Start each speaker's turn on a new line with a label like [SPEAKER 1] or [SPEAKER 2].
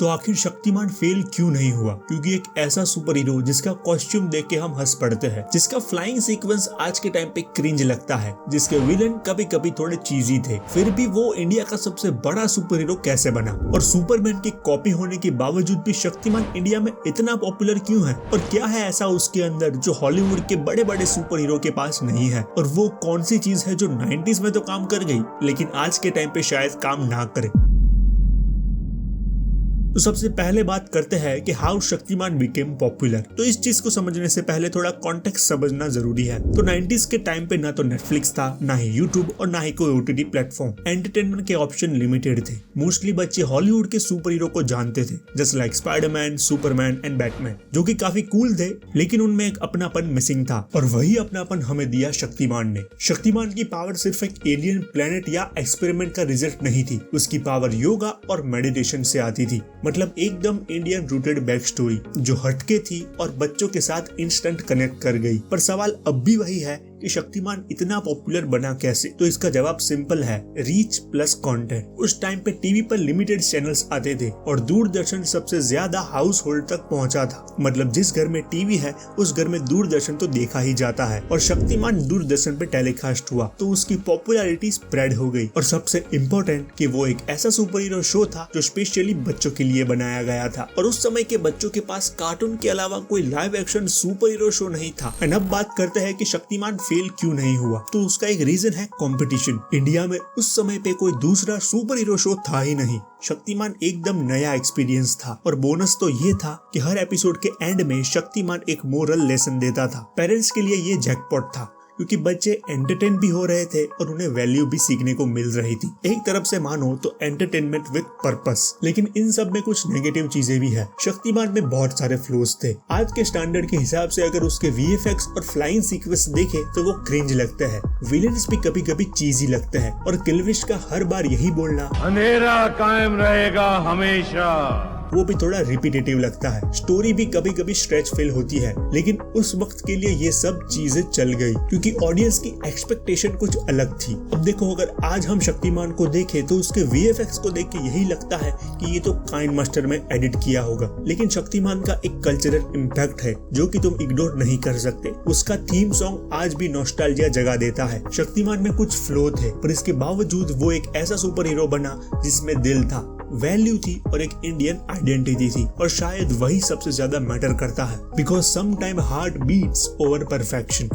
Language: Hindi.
[SPEAKER 1] तो आखिर शक्तिमान फेल क्यों नहीं हुआ? क्योंकि एक ऐसा सुपर हीरो जिसका कॉस्ट्यूम देख के हम हंस पड़ते हैं, जिसका फ्लाइंग सीक्वेंस आज के टाइम पे क्रिंज लगता है, जिसके विलन कभी कभी थोड़े चीजी थे, फिर भी वो इंडिया का सबसे बड़ा सुपर हीरो कैसे बना? और सुपरमैन की कॉपी होने के बावजूद भी शक्तिमान इंडिया में इतना पॉपुलर क्यों है? और क्या है ऐसा उसके अंदर जो हॉलीवुड के बड़े बड़े सुपर हीरो के पास नहीं है? और वो कौन सी चीज है जो 90s में तो काम कर गई लेकिन आज के टाइम पे शायद काम ना करे? तो सबसे पहले बात करते हैं कि हाउ शक्तिमान बिकेम पॉपुलर। तो इस चीज को समझने से पहले थोड़ा कॉन्टेक्स्ट समझना जरूरी है। तो 90s के टाइम पे ना तो नेटफ्लिक्स था, ना ही यूट्यूब और ना ही कोई OTT प्लेटफॉर्म। एंटरटेनमेंट के ऑप्शन लिमिटेड थे। मोस्टली बच्चे हॉलीवुड के सुपर हीरो को जानते थे, जैसे like Spiderman, Superman and Batman, जो कि काफी कूल थे, लेकिन उनमें एक अपनापन मिसिंग था। और वही अपनापन हमें दिया शक्तिमान ने। शक्तिमान की पावर सिर्फ एक एलियन प्लेनेट या एक्सपेरिमेंट का रिजल्ट नहीं थी, उसकी पावर योगा और मेडिटेशन से आती थी। मतलब एकदम इंडियन रूटेड बैक स्टोरी जो हटके थी और बच्चों के साथ इंस्टेंट कनेक्ट कर गई। पर सवाल अब भी वही है कि शक्तिमान इतना पॉपुलर बना कैसे? तो इसका जवाब सिंपल है, रीच प्लस कंटेंट। उस टाइम पे टीवी पर लिमिटेड चैनल्स आते थे और दूरदर्शन सबसे ज्यादा हाउस होल्ड तक पहुंचा था। मतलब जिस घर में टीवी है उस घर में दूरदर्शन तो देखा ही जाता है। और शक्तिमान दूरदर्शन पे टेलीकास्ट हुआ तो उसकी पॉपुलैरिटी स्प्रेड हो गई। और सबसे इम्पोर्टेंट कि वो एक ऐसा सुपर हीरो शो था जो स्पेशली बच्चों के लिए बनाया गया था। और उस समय के बच्चों के पास कार्टून के अलावा कोई live action super hero show नहीं था। एंड अब बात करते हैं कि शक्तिमान फेल क्यों नहीं हुआ? तो उसका एक रीजन है कंपटीशन। इंडिया में उस समय पे कोई दूसरा सुपर हीरो शो था ही नहीं। शक्तिमान एकदम नया एक्सपीरियंस था। और बोनस तो ये था कि हर एपिसोड के एंड में शक्तिमान एक मोरल लेसन देता था। पेरेंट्स के लिए ये जैकपॉट था, क्योंकि बच्चे एंटरटेन भी हो रहे थे और उन्हें वैल्यू भी सीखने को मिल रही थी। एक तरफ से मानो तो एंटरटेनमेंट विद पर्पस। लेकिन इन सब में कुछ नेगेटिव चीजें भी है। शक्तिमान में बहुत सारे फ्लोज थे। आज के स्टैंडर्ड के हिसाब से अगर उसके VFX और फ्लाइंग सीक्वेंस देखे तो वो क्रिंज लगते हैं। विलेन्स भी कभी कभी चीजी लगते हैं। और किलविश का हर बार यही बोलना,
[SPEAKER 2] अंधेरा कायम रहेगा हमेशा,
[SPEAKER 1] वो भी थोड़ा रिपीटेटिव लगता है। स्टोरी भी कभी कभी स्ट्रेच फील होती है। लेकिन उस वक्त के लिए ये सब चीजें चल गई, क्योंकि ऑडियंस की एक्सपेक्टेशन कुछ अलग थी। अब देखो, अगर आज हम शक्तिमान को देखें तो उसके VFX को देख के यही लगता है कि ये तो काइन मास्टर में एडिट किया होगा। लेकिन शक्तिमान का एक कल्चरल इम्पैक्ट है जो कि तुम इग्नोर नहीं कर सकते। उसका थीम सॉन्ग आज भी नॉस्टैल्जिया जगा देता है। शक्तिमान में कुछ फ्लो थे, पर इसके बावजूद वो एक ऐसा सुपर हीरो बना जिसमें दिल था, वैल्यू थी और एक इंडियन आइडेंटिटी थी। और शायद वही सबसे ज्यादा मैटर करता है, because some time heart beats over perfection.